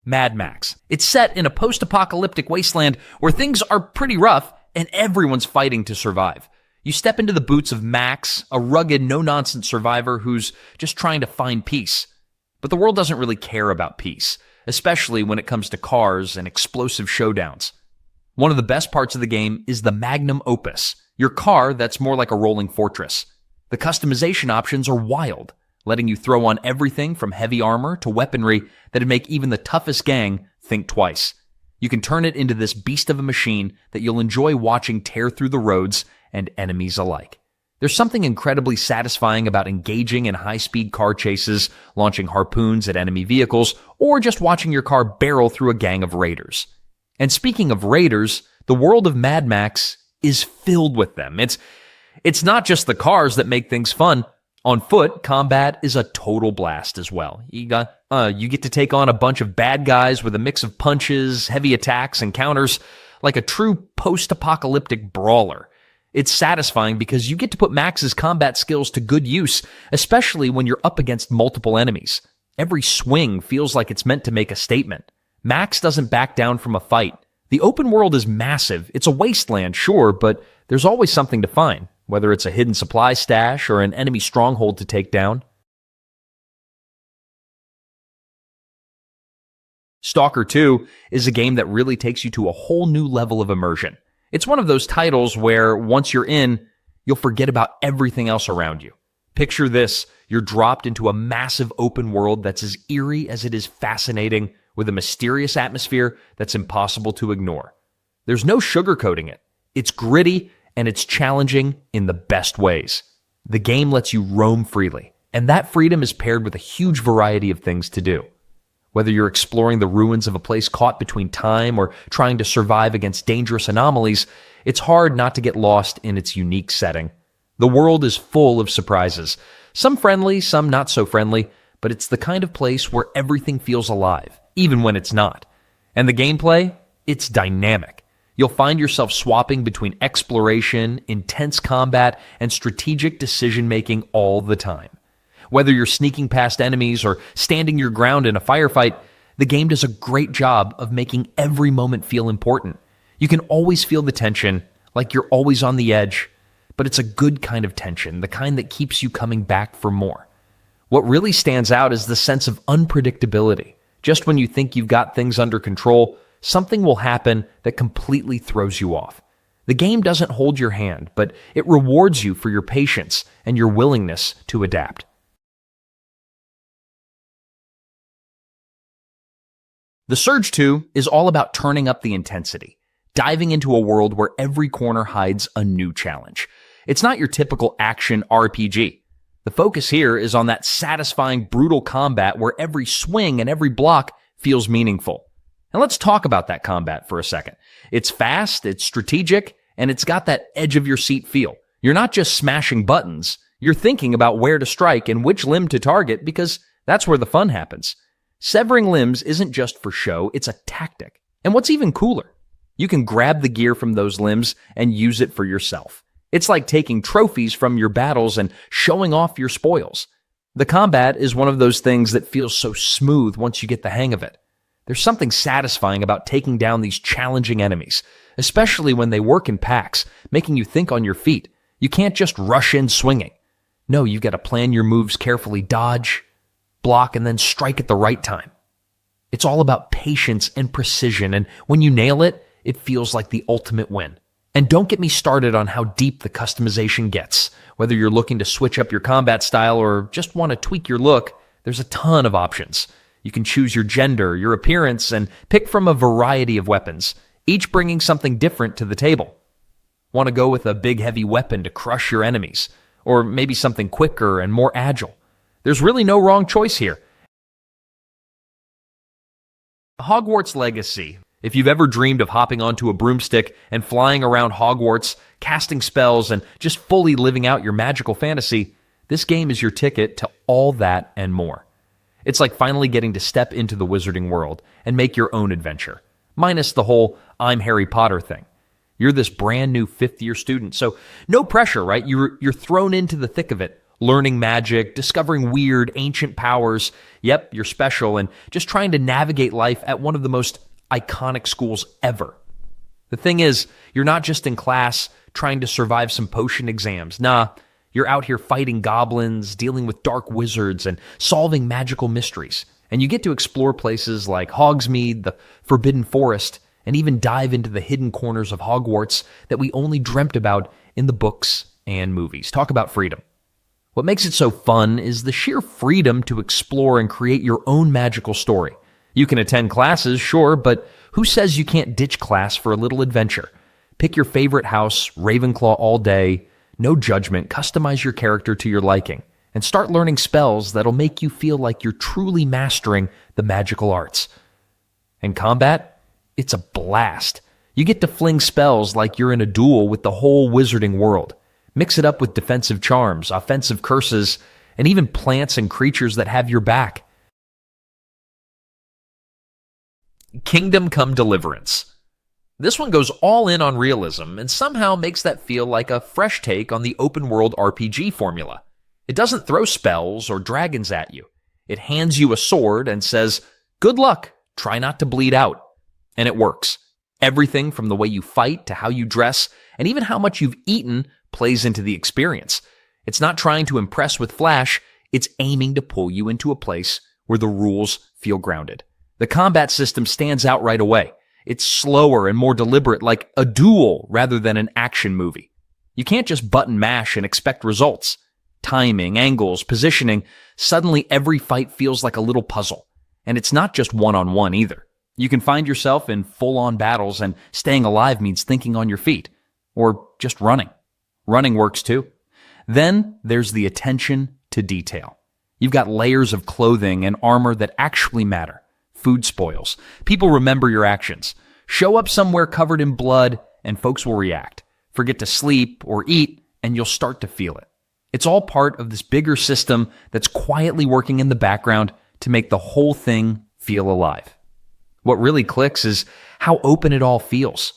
Mad Max. It's set in a post-apocalyptic wasteland where things are pretty rough and everyone's fighting to survive. You step into the boots of Max, a rugged, no-nonsense survivor who's just trying to find peace. But the world doesn't really care about peace, especially when it comes to cars and explosive showdowns. One of the best parts of the game is the magnum opus, your car that's more like a rolling fortress. The customization options are wild, letting you throw on everything from heavy armor to weaponry that'd make even the toughest gang think twice. You can turn it into this beast of a machine that you'll enjoy watching tear through the roads and enemies alike. There's something incredibly satisfying about engaging in high-speed car chases, launching harpoons at enemy vehicles, or just watching your car barrel through a gang of raiders. And speaking of raiders, the world of Mad Max is filled with them. It's not just the cars that make things fun. On foot, combat is a total blast as well. You get to take on a bunch of bad guys with a mix of punches, heavy attacks, and counters, like a true post-apocalyptic brawler. It's satisfying because you get to put Max's combat skills to good use, especially when you're up against multiple enemies. Every swing feels like it's meant to make a statement. Max doesn't back down from a fight. The open world is massive. It's a wasteland, sure, but there's always something to find, whether it's a hidden supply stash or an enemy stronghold to take down. Stalker 2 is a game that really takes you to a whole new level of immersion. It's one of those titles where once you're in, you'll forget about everything else around you. Picture this, you're dropped into a massive open world that's as eerie as it is fascinating, with a mysterious atmosphere that's impossible to ignore. There's no sugarcoating it. It's gritty and it's challenging in the best ways. The game lets you roam freely, and that freedom is paired with a huge variety of things to do. Whether you're exploring the ruins of a place caught between time or trying to survive against dangerous anomalies, it's hard not to get lost in its unique setting. The world is full of surprises, some friendly, some not so friendly, but it's the kind of place where everything feels alive, even when it's not. And the gameplay? It's dynamic. You'll find yourself swapping between exploration, intense combat, and strategic decision-making all the time. Whether you're sneaking past enemies or standing your ground in a firefight, the game does a great job of making every moment feel important. You can always feel the tension, like you're always on the edge, but it's a good kind of tension, the kind that keeps you coming back for more. What really stands out is the sense of unpredictability. Just when you think you've got things under control, something will happen that completely throws you off. The game doesn't hold your hand, but it rewards you for your patience and your willingness to adapt. The Surge 2 is all about turning up the intensity, diving into a world where every corner hides a new challenge. It's not your typical action RPG. The focus here is on that satisfying, brutal combat where every swing and every block feels meaningful. And let's talk about that combat for a second. It's fast, it's strategic, and it's got that edge-of-your-seat feel. You're not just smashing buttons, you're thinking about where to strike and which limb to target because that's where the fun happens. Severing limbs isn't just for show, it's a tactic. And what's even cooler, you can grab the gear from those limbs and use it for yourself. It's like taking trophies from your battles and showing off your spoils. The combat is one of those things that feels so smooth once you get the hang of it. There's something satisfying about taking down these challenging enemies, especially when they work in packs, making you think on your feet. You can't just rush in swinging. No, you've got to plan your moves carefully, dodge, block, and then strike at the right time. It's all about patience and precision, and when you nail it, it feels like the ultimate win. And don't get me started on how deep the customization gets. Whether you're looking to switch up your combat style or just want to tweak your look, there's a ton of options. You can choose your gender, your appearance, and pick from a variety of weapons, each bringing something different to the table. Want to go with a big heavy weapon to crush your enemies, or maybe something quicker and more agile? There's really no wrong choice here. Hogwarts Legacy. If you've ever dreamed of hopping onto a broomstick and flying around Hogwarts, casting spells, and just fully living out your magical fantasy, this game is your ticket to all that and more. It's like finally getting to step into the wizarding world and make your own adventure, minus the whole I'm Harry Potter thing. You're this brand new fifth-year student, so no pressure, right? You're thrown into the thick of it, learning magic, discovering weird, ancient powers. Yep, you're special, and just trying to navigate life at one of the most iconic schools ever. The thing is, you're not just in class trying to survive some potion exams. Nah, you're out here fighting goblins, dealing with dark wizards, and solving magical mysteries. And you get to explore places like Hogsmeade, the Forbidden Forest, and even dive into the hidden corners of Hogwarts that we only dreamt about in the books and movies. Talk about freedom. What makes it so fun is the sheer freedom to explore and create your own magical story. You can attend classes, sure, but who says you can't ditch class for a little adventure? Pick your favorite house, Ravenclaw all day, no judgment, customize your character to your liking, and start learning spells that'll make you feel like you're truly mastering the magical arts. And combat? It's a blast. You get to fling spells like you're in a duel with the whole wizarding world. Mix it up with defensive charms, offensive curses, and even plants and creatures that have your back. Kingdom Come Deliverance. This one goes all in on realism and somehow makes that feel like a fresh take on the open-world RPG formula. It doesn't throw spells or dragons at you. It hands you a sword and says, "Good luck, try not to bleed out." And it works. Everything from the way you fight to how you dress and even how much you've eaten plays into the experience. It's not trying to impress with flash, it's aiming to pull you into a place where the rules feel grounded. The combat system stands out right away. It's slower and more deliberate, like a duel rather than an action movie. You can't just button mash and expect results. Timing, angles, positioning, suddenly every fight feels like a little puzzle. And it's not just one-on-one either. You can find yourself in full-on battles, and staying alive means thinking on your feet. Or just running. Running works too. Then there's the attention to detail. You've got layers of clothing and armor that actually matter. Food spoils. People remember your actions. Show up somewhere covered in blood, and folks will react. Forget to sleep or eat, and you'll start to feel it. It's all part of this bigger system that's quietly working in the background to make the whole thing feel alive. What really clicks is how open it all feels.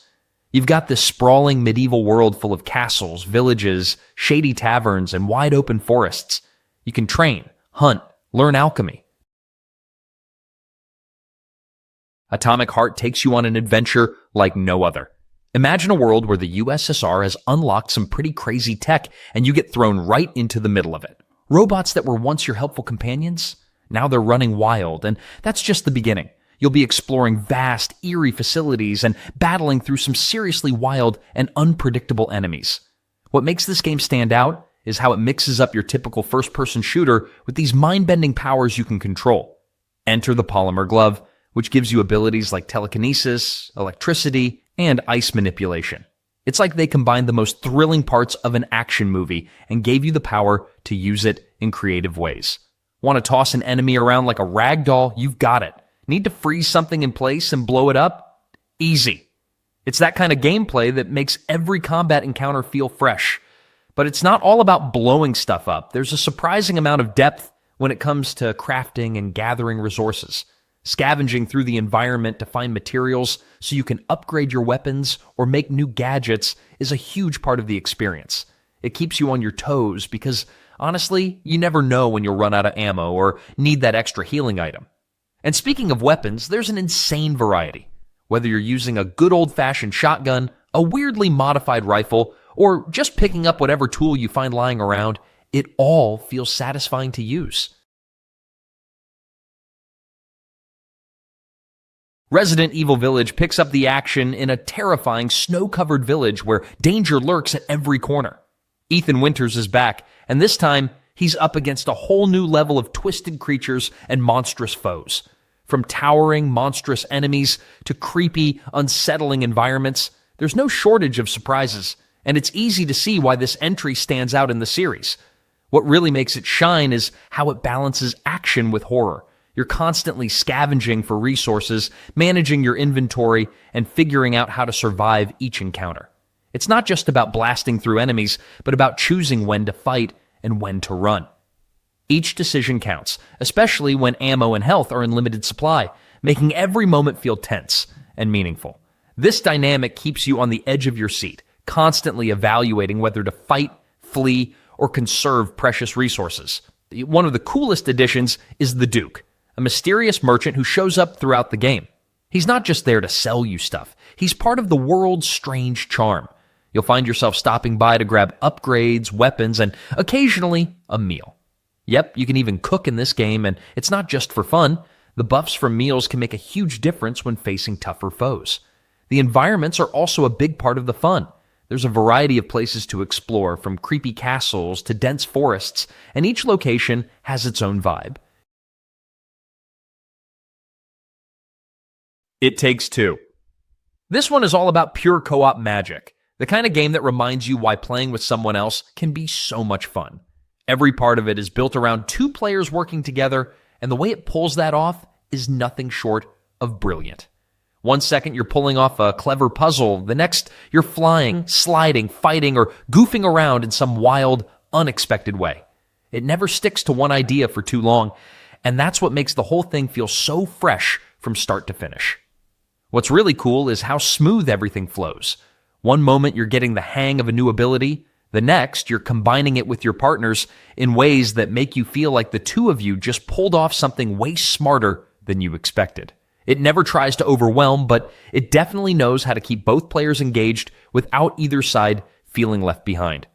You've got this sprawling medieval world full of castles, villages, shady taverns, and wide open forests. You can train, hunt, learn alchemy. Atomic Heart takes you on an adventure like no other. Imagine a world where the USSR has unlocked some pretty crazy tech and you get thrown right into the middle of it. Robots that were once your helpful companions, now they're running wild, and that's just the beginning. You'll be exploring vast, eerie facilities and battling through some seriously wild and unpredictable enemies. What makes this game stand out is how it mixes up your typical first-person shooter with these mind-bending powers you can control. Enter the Polymer Glove, which gives you abilities like telekinesis, electricity, and ice manipulation. It's like they combined the most thrilling parts of an action movie and gave you the power to use it in creative ways. Want to toss an enemy around like a rag doll? You've got it. Need to freeze something in place and blow it up? Easy. It's that kind of gameplay that makes every combat encounter feel fresh. But it's not all about blowing stuff up. There's a surprising amount of depth when it comes to crafting and gathering resources. Scavenging through the environment to find materials so you can upgrade your weapons or make new gadgets is a huge part of the experience. It keeps you on your toes because, honestly, you never know when you'll run out of ammo or need that extra healing item. And speaking of weapons, there's an insane variety. Whether you're using a good old-fashioned shotgun, a weirdly modified rifle, or just picking up whatever tool you find lying around, it all feels satisfying to use. Resident Evil Village picks up the action in a terrifying, snow-covered village where danger lurks at every corner. Ethan Winters is back, and this time, he's up against a whole new level of twisted creatures and monstrous foes. From towering, monstrous enemies to creepy, unsettling environments, there's no shortage of surprises, and it's easy to see why this entry stands out in the series. What really makes it shine is how it balances action with horror. You're constantly scavenging for resources, managing your inventory, and figuring out how to survive each encounter. It's not just about blasting through enemies, but about choosing when to fight and when to run. Each decision counts, especially when ammo and health are in limited supply, making every moment feel tense and meaningful. This dynamic keeps you on the edge of your seat, constantly evaluating whether to fight, flee, or conserve precious resources. One of the coolest additions is the Duke, a mysterious merchant who shows up throughout the game. He's not just there to sell you stuff. He's part of the world's strange charm. You'll find yourself stopping by to grab upgrades, weapons, and occasionally a meal. Yep, you can even cook in this game, and it's not just for fun. The buffs from meals can make a huge difference when facing tougher foes. The environments are also a big part of the fun. There's a variety of places to explore, from creepy castles to dense forests, and each location has its own vibe. It Takes Two. This one is all about pure co-op magic, the kind of game that reminds you why playing with someone else can be so much fun. Every part of it is built around two players working together, and the way it pulls that off is nothing short of brilliant. One second you're pulling off a clever puzzle, the next you're flying, sliding, fighting, or goofing around in some wild, unexpected way. It never sticks to one idea for too long, and that's what makes the whole thing feel so fresh from start to finish. What's really cool is how smooth everything flows. One moment you're getting the hang of a new ability, the next you're combining it with your partners in ways that make you feel like the two of you just pulled off something way smarter than you expected. It never tries to overwhelm, but it definitely knows how to keep both players engaged without either side feeling left behind.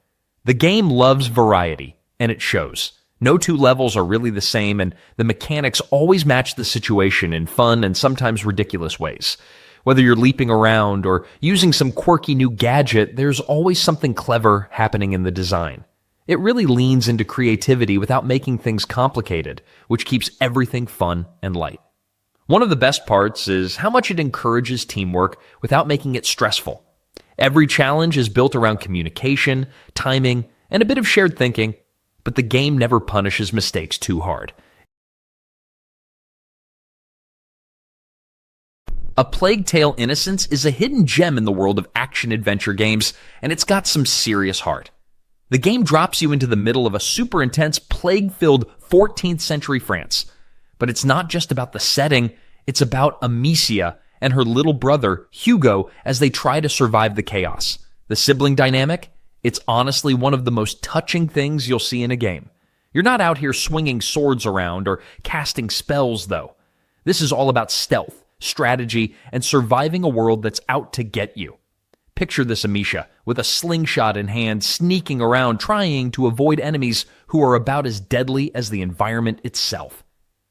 The game loves variety, and it shows. No two levels are really the same, and the mechanics always match the situation in fun and sometimes ridiculous ways. Whether you're leaping around or using some quirky new gadget, there's always something clever happening in the design. It really leans into creativity without making things complicated, which keeps everything fun and light. One of the best parts is how much it encourages teamwork without making it stressful. Every challenge is built around communication, timing, and a bit of shared thinking, but the game never punishes mistakes too hard. A Plague Tale: Innocence is a hidden gem in the world of action-adventure games, and it's got some serious heart. The game drops you into the middle of a super intense, plague-filled 14th century France. But it's not just about the setting, it's about Amicia and her little brother, Hugo, as they try to survive the chaos. The sibling dynamic? It's honestly one of the most touching things you'll see in a game. You're not out here swinging swords around or casting spells, though. This is all about stealth, strategy, and surviving a world that's out to get you. Picture this Amicia, with a slingshot in hand, sneaking around, trying to avoid enemies who are about as deadly as the environment itself.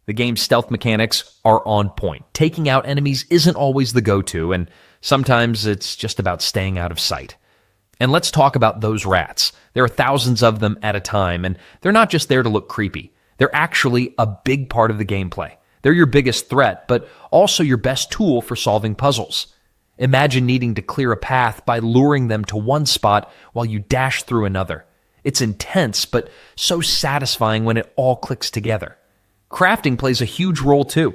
The game's stealth mechanics are on point. Taking out enemies isn't always the go-to, and sometimes it's just about staying out of sight. And let's talk about those rats. There are thousands of them at a time, and they're not just there to look creepy. They're actually a big part of the gameplay. They're your biggest threat, but also your best tool for solving puzzles. Imagine needing to clear a path by luring them to one spot while you dash through another. It's intense, but so satisfying when it all clicks together. Crafting plays a huge role too.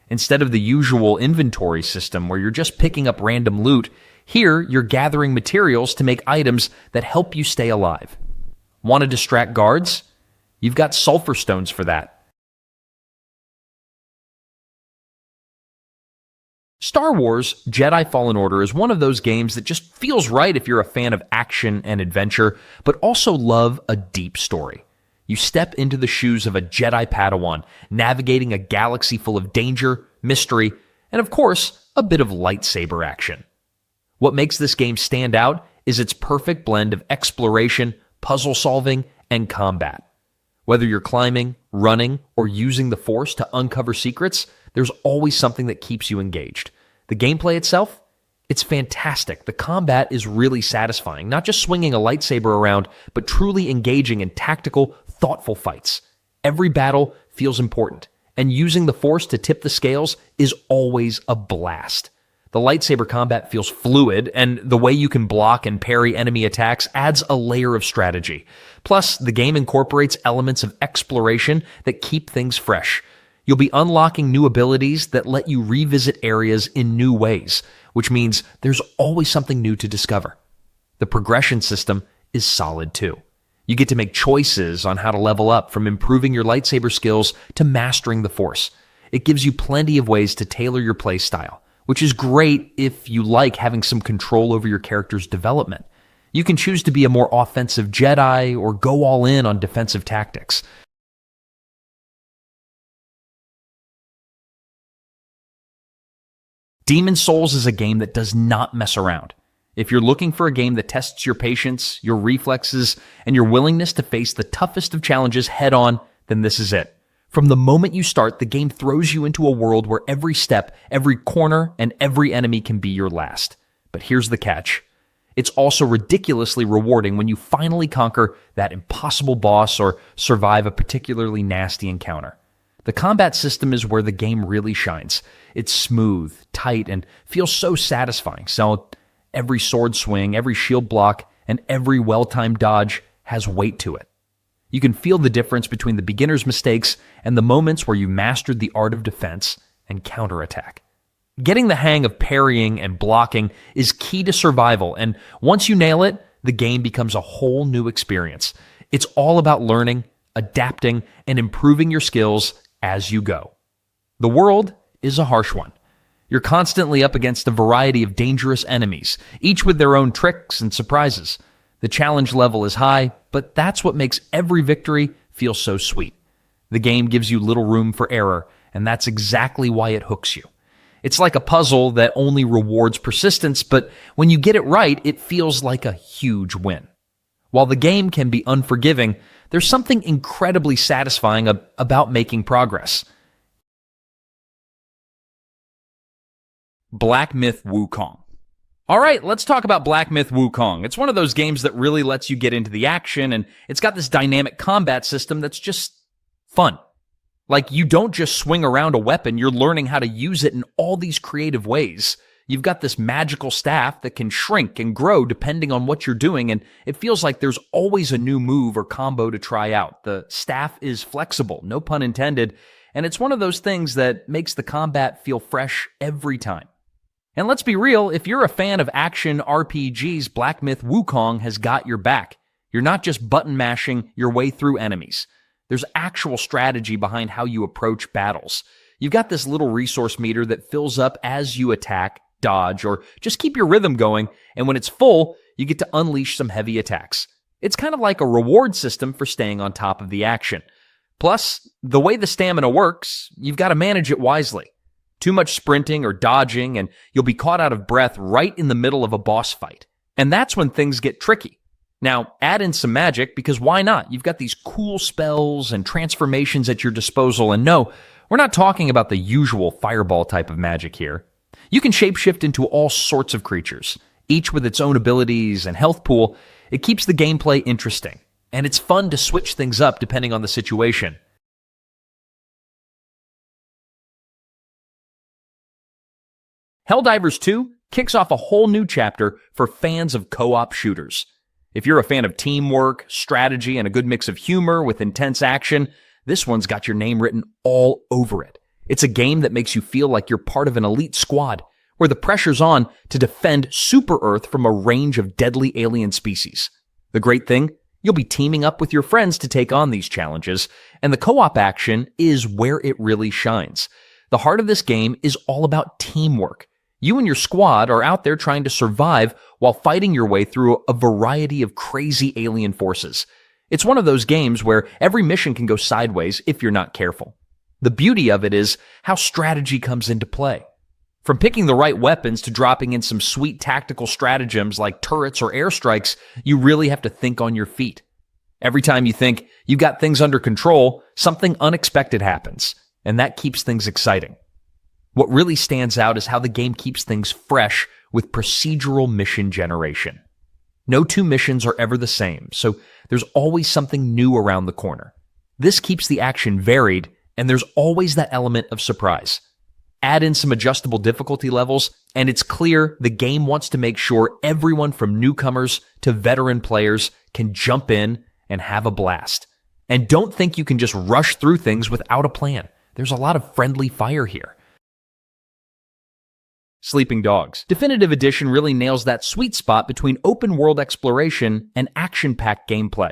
Instead of the usual inventory system where you're just picking up random loot, here you're gathering materials to make items that help you stay alive. Want to distract guards? You've got sulfur stones for that. Star Wars Jedi Fallen Order is one of those games that just feels right if you're a fan of action and adventure, but also love a deep story. You step into the shoes of a Jedi Padawan, navigating a galaxy full of danger, mystery, and of course, a bit of lightsaber action. What makes this game stand out is its perfect blend of exploration, puzzle solving, and combat. Whether you're climbing, running, or using the Force to uncover secrets, there's always something that keeps you engaged. The gameplay itself? It's fantastic. The combat is really satisfying, not just swinging a lightsaber around, but truly engaging in tactical, thoughtful fights. Every battle feels important, and using the Force to tip the scales is always a blast. The lightsaber combat feels fluid, and the way you can block and parry enemy attacks adds a layer of strategy. Plus, the game incorporates elements of exploration that keep things fresh. You'll be unlocking new abilities that let you revisit areas in new ways, which means there's always something new to discover. The progression system is solid too. You get to make choices on how to level up, from improving your lightsaber skills to mastering the Force. It gives you plenty of ways to tailor your playstyle, which is great if you like having some control over your character's development. You can choose to be a more offensive Jedi or go all in on defensive tactics. Demon's Souls is a game that does not mess around. If you're looking for a game that tests your patience, your reflexes, and your willingness to face the toughest of challenges head-on, then this is it. From the moment you start, the game throws you into a world where every step, every corner, and every enemy can be your last. But here's the catch. It's also ridiculously rewarding when you finally conquer that impossible boss or survive a particularly nasty encounter. The combat system is where the game really shines. It's smooth, tight, and feels so satisfying. So every sword swing, every shield block, and every well-timed dodge has weight to it. You can feel the difference between the beginner's mistakes and the moments where you mastered the art of defense and counterattack. Getting the hang of parrying and blocking is key to survival, and once you nail it, the game becomes a whole new experience. It's all about learning, adapting, and improving your skills as you go. The world is a harsh one. You're constantly up against a variety of dangerous enemies, each with their own tricks and surprises. The challenge level is high, but that's what makes every victory feel so sweet. The game gives you little room for error, and that's exactly why it hooks you. It's like a puzzle that only rewards persistence, but when you get it right, it feels like a huge win. While the game can be unforgiving, there's something incredibly satisfying about making progress. Black Myth Wukong. All right, let's talk about Black Myth Wukong. It's one of those games that really lets you get into the action, and it's got this dynamic combat system that's just fun. Like, you don't just swing around a weapon, you're learning how to use it in all these creative ways. You've got this magical staff that can shrink and grow depending on what you're doing, and it feels like there's always a new move or combo to try out. The staff is flexible, no pun intended, and it's one of those things that makes the combat feel fresh every time. And let's be real, if you're a fan of action RPGs, Black Myth Wukong has got your back. You're not just button mashing your way through enemies. There's actual strategy behind how you approach battles. You've got this little resource meter that fills up as you attack, dodge, or just keep your rhythm going, and when it's full, you get to unleash some heavy attacks. It's kind of like a reward system for staying on top of the action. Plus, the way the stamina works, you've got to manage it wisely. Too much sprinting or dodging, and you'll be caught out of breath right in the middle of a boss fight. And that's when things get tricky. Now, add in some magic, because why not? You've got these cool spells and transformations at your disposal, and no, we're not talking about the usual fireball type of magic here. You can shapeshift into all sorts of creatures, each with its own abilities and health pool. It keeps the gameplay interesting, and it's fun to switch things up depending on the situation. Helldivers 2 kicks off a whole new chapter for fans of co-op shooters. If you're a fan of teamwork, strategy, and a good mix of humor with intense action, this one's got your name written all over it. It's a game that makes you feel like you're part of an elite squad, where the pressure's on to defend Super Earth from a range of deadly alien species. The great thing? You'll be teaming up with your friends to take on these challenges, and the co-op action is where it really shines. The heart of this game is all about teamwork. You and your squad are out there trying to survive while fighting your way through a variety of crazy alien forces. It's one of those games where every mission can go sideways if you're not careful. The beauty of it is how strategy comes into play. From picking the right weapons to dropping in some sweet tactical stratagems like turrets or airstrikes, you really have to think on your feet. Every time you think you've got things under control, something unexpected happens, and that keeps things exciting. What really stands out is how the game keeps things fresh with procedural mission generation. No two missions are ever the same, so there's always something new around the corner. This keeps the action varied, and there's always that element of surprise. Add in some adjustable difficulty levels, and it's clear the game wants to make sure everyone from newcomers to veteran players can jump in and have a blast. And don't think you can just rush through things without a plan. There's a lot of friendly fire here. Sleeping Dogs. Definitive Edition really nails that sweet spot between open-world exploration and action-packed gameplay.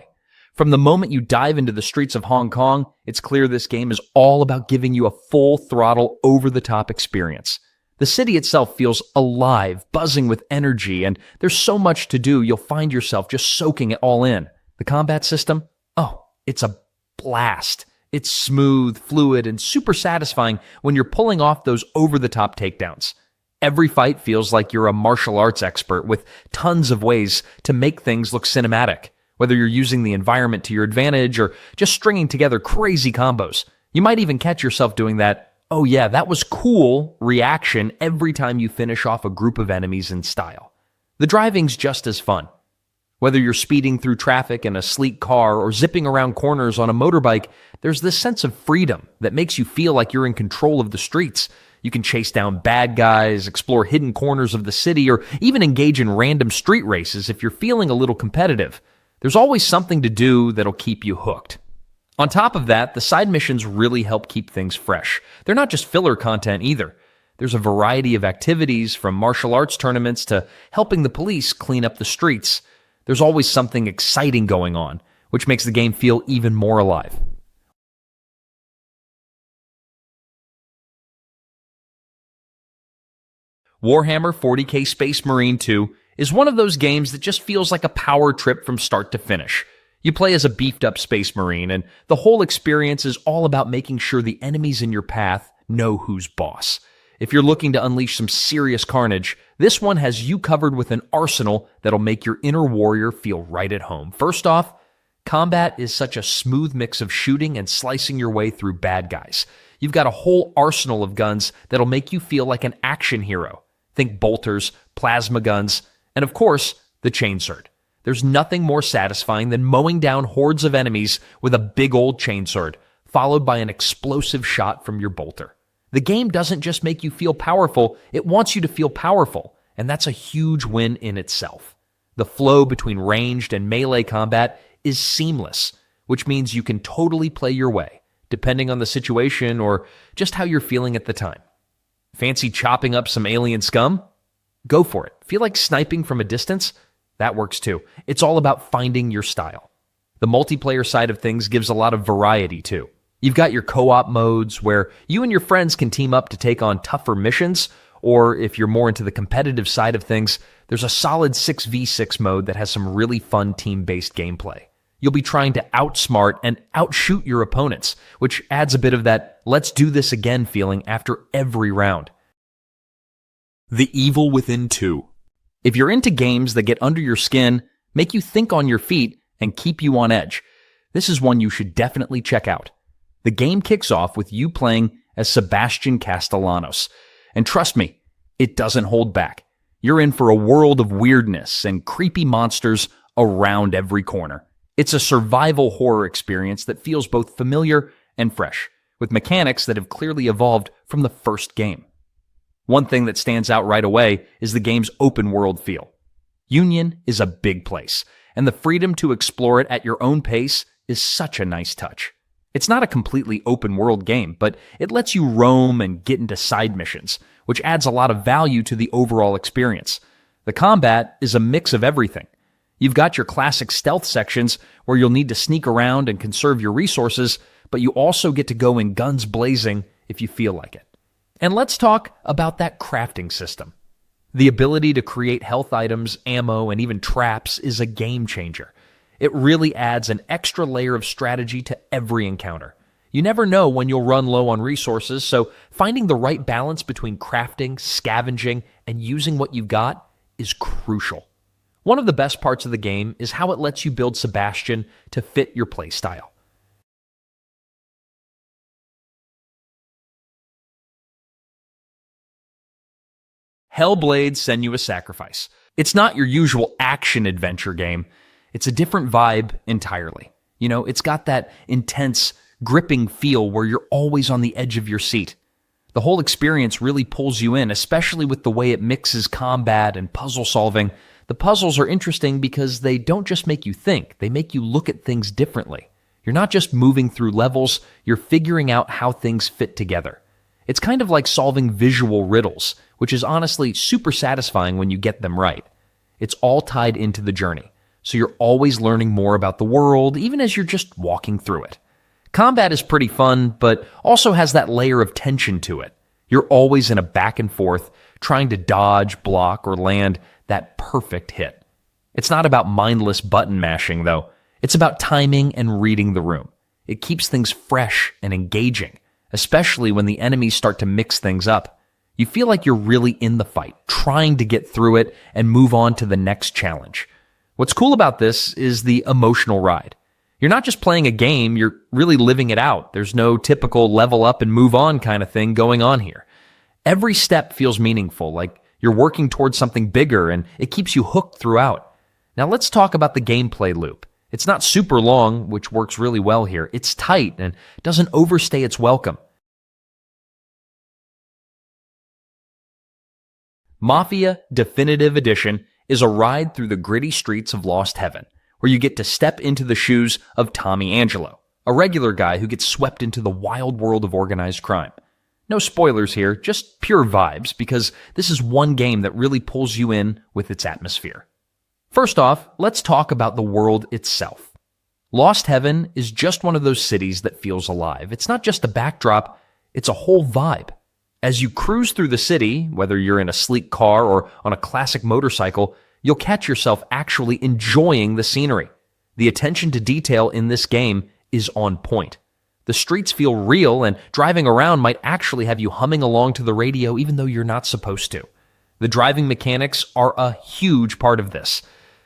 From the moment you dive into the streets of Hong Kong, it's clear this game is all about giving you a full-throttle, over-the-top experience. The The city itself feels alive, buzzing with energy, and there's so much to do you'll find yourself just soaking it all in. The combat system? Oh, it's a blast. It's smooth, fluid, and super satisfying when you're pulling off those over-the-top takedowns. Every fight feels like you're a martial arts expert with tons of ways to make things look cinematic, whether you're using the environment to your advantage or just stringing together crazy combos. You might even catch yourself doing that, "oh yeah, that was cool" reaction every time you finish off a group of enemies in style. The driving's just as fun. Whether you're speeding through traffic in a sleek car or zipping around corners on a motorbike, there's this sense of freedom that makes you feel like you're in control of the streets. You can chase down bad guys, explore hidden corners of the city, or even engage in random street races if you're feeling a little competitive. There's always something to do that'll keep you hooked. On top of that, the side missions really help keep things fresh. They're not just filler content either. There's a variety of activities, from martial arts tournaments to helping the police clean up the streets. There's always something exciting going on, which makes the game feel even more alive. Warhammer 40k Space Marine 2 is one of those games that just feels like a power trip from start to finish. You play as a beefed-up Space Marine, and the whole experience is all about making sure the enemies in your path know who's boss. If you're looking to unleash some serious carnage, this one has you covered with an arsenal that'll make your inner warrior feel right at home. First off, combat is such a smooth mix of shooting and slicing your way through bad guys. You've got a whole arsenal of guns that'll make you feel like an action hero. Think bolters, plasma guns, and of course, the chainsword. There's nothing more satisfying than mowing down hordes of enemies with a big old chainsword, followed by an explosive shot from your bolter. The game doesn't just make you feel powerful, it wants you to feel powerful, and that's a huge win in itself. The flow between ranged and melee combat is seamless, which means you can totally play your way, depending on the situation or just how you're feeling at the time. Fancy chopping up some alien scum? Go for it. Feel like sniping from a distance? That works too. It's all about finding your style. The multiplayer side of things gives a lot of variety too. You've got your co-op modes where you and your friends can team up to take on tougher missions, or if you're more into the competitive side of things, there's a solid 6v6 mode that has some really fun team-based gameplay. You'll be trying to outsmart and outshoot your opponents, which adds a bit of that "let's do this again" feeling after every round. The Evil Within 2. If you're into games that get under your skin, make you think on your feet, and keep you on edge, this is one you should definitely check out. The game kicks off with you playing as Sebastian Castellanos, and trust me, it doesn't hold back. You're in for a world of weirdness and creepy monsters around every corner. It's a survival horror experience that feels both familiar and fresh, with mechanics that have clearly evolved from the first game. One thing that stands out right away is the game's open world feel. Union is a big place, and the freedom to explore it at your own pace is such a nice touch. It's not a completely open world game, but it lets you roam and get into side missions, which adds a lot of value to the overall experience. The combat is a mix of everything. You've got your classic stealth sections where you'll need to sneak around and conserve your resources, but you also get to go in guns blazing if you feel like it. And let's talk about that crafting system. The ability to create health items, ammo, and even traps is a game changer. It really adds an extra layer of strategy to every encounter. You never know when you'll run low on resources, so finding the right balance between crafting, scavenging, and using what you've got is crucial. One of the best parts of the game is how it lets you build Sebastian to fit your playstyle. Hellblade: Senua's Sacrifice. It's not your usual action-adventure game. It's a different vibe entirely. You know, it's got that intense, gripping feel where you're always on the edge of your seat. The whole experience really pulls you in, especially with the way it mixes combat and puzzle solving. The puzzles are interesting because they don't just make you think, they make you look at things differently. You're not just moving through levels, you're figuring out how things fit together. It's kind of like solving visual riddles, which is honestly super satisfying when you get them right. It's all tied into the journey, so you're always learning more about the world, even as you're just walking through it. Combat is pretty fun, but also has that layer of tension to it. You're always in a back and forth, trying to dodge, block, or land that perfect hit. It's not about mindless button mashing, though. It's about timing and reading the room. It keeps things fresh and engaging, especially when the enemies start to mix things up. You feel like you're really in the fight, trying to get through it and move on to the next challenge. What's cool about this is the emotional ride. You're not just playing a game, you're really living it out. There's no typical level up and move on kind of thing going on here. Every step feels meaningful, like you're working towards something bigger, and it keeps you hooked throughout. Now let's talk about the gameplay loop. It's not super long, which works really well here. It's tight and doesn't overstay its welcome. Mafia Definitive Edition is a ride through the gritty streets of Lost Heaven, where you get to step into the shoes of Tommy Angelo, a regular guy who gets swept into the wild world of organized crime. No spoilers here, just pure vibes, because this is one game that really pulls you in with its atmosphere. First off, let's talk about the world itself. Lost Heaven is just one of those cities that feels alive. It's not just a backdrop, it's a whole vibe. As you cruise through the city, whether you're in a sleek car or on a classic motorcycle, you'll catch yourself actually enjoying the scenery. The attention to detail in this game is on point. The streets feel real, and driving around might actually have you humming along to the radio even though you're not supposed to. The driving mechanics are a huge part of this.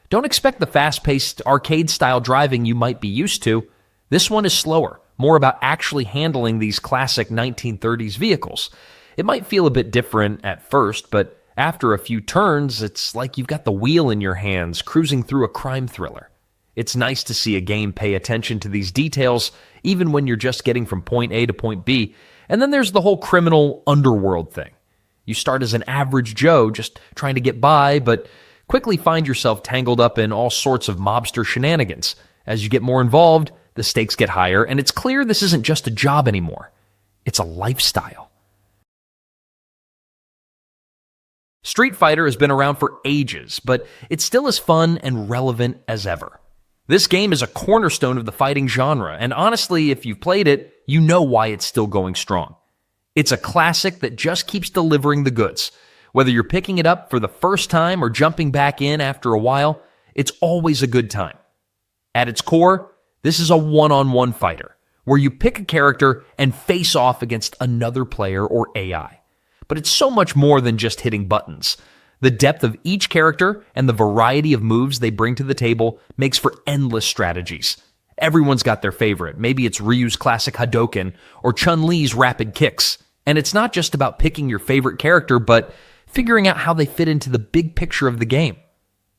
Don't expect the fast-paced, arcade-style driving you might be used to. This one is slower, more about actually handling these classic 1930s vehicles. It might feel a bit different at first, but after a few turns, it's like you've got the wheel in your hands, cruising through a crime thriller. It's nice to see a game pay attention to these details, even when you're just getting from point A to point B. And then there's the whole criminal underworld thing. You start as an average Joe, just trying to get by, but quickly find yourself tangled up in all sorts of mobster shenanigans. As you get more involved, the stakes get higher, and it's clear this isn't just a job anymore. It's a lifestyle. Street Fighter has been around for ages, but it's still as fun and relevant as ever. This game is a cornerstone of the fighting genre, and honestly, if you've played it, you know why it's still going strong. It's a classic that just keeps delivering the goods. Whether you're picking it up for the first time or jumping back in after a while, it's always a good time. At its core, this is a one-on-one fighter, where you pick a character and face off against another player or AI. But it's so much more than just hitting buttons. The depth of each character and the variety of moves they bring to the table makes for endless strategies. Everyone's got their favorite. Maybe it's Ryu's classic Hadouken or Chun-Li's rapid kicks. And it's not just about picking your favorite character, but figuring out how they fit into the big picture of the game.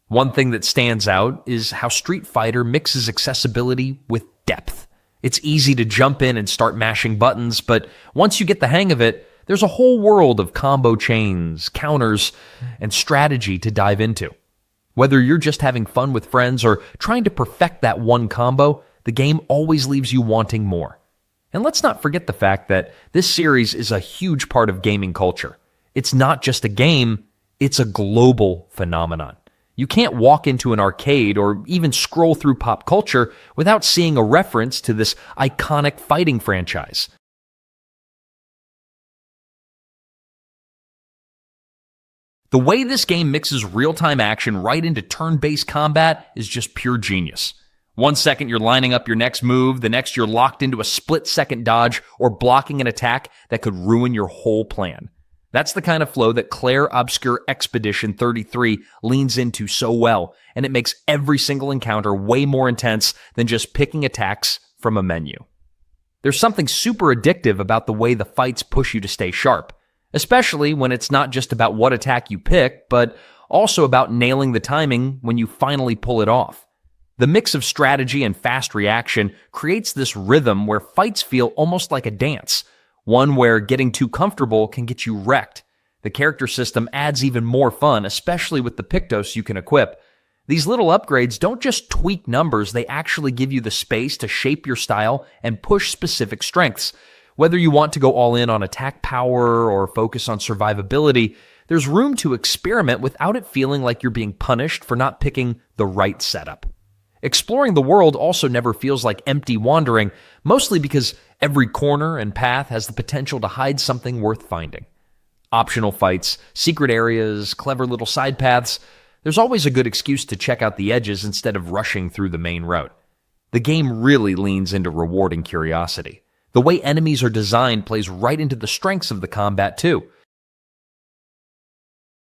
One thing that stands out is how Street Fighter mixes accessibility with depth. It's easy to jump in and start mashing buttons, but once you get the hang of it, there's a whole world of combo chains, counters, and strategy to dive into. Whether you're just having fun with friends or trying to perfect that one combo, the game always leaves you wanting more. And let's not forget the fact that this series is a huge part of gaming culture. It's not just a game, it's a global phenomenon. You can't walk into an arcade or even scroll through pop culture without seeing a reference to this iconic fighting franchise. The way this game mixes real-time action right into turn-based combat is just pure genius. 1 second you're lining up your next move, the next you're locked into a split-second dodge or blocking an attack that could ruin your whole plan. That's the kind of flow that Claire Obscure Expedition 33 leans into so well, and it makes every single encounter way more intense than just picking attacks from a menu. There's something super addictive about the way the fights push you to stay sharp, especially when it's not just about what attack you pick, but also about nailing the timing when you finally pull it off. The mix of strategy and fast reaction creates this rhythm where fights feel almost like a dance, one where getting too comfortable can get you wrecked. The character system adds even more fun, especially with the Pictos you can equip. These little upgrades don't just tweak numbers, they actually give you the space to shape your style and push specific strengths. Whether you want to go all in on attack power or focus on survivability, there's room to experiment without it feeling like you're being punished for not picking the right setup. Exploring the world also never feels like empty wandering, mostly because every corner and path has the potential to hide something worth finding. Optional fights, secret areas, clever little side paths. There's always a good excuse to check out the edges instead of rushing through the main route. The game really leans into rewarding curiosity. The way enemies are designed plays right into the strengths of the combat too.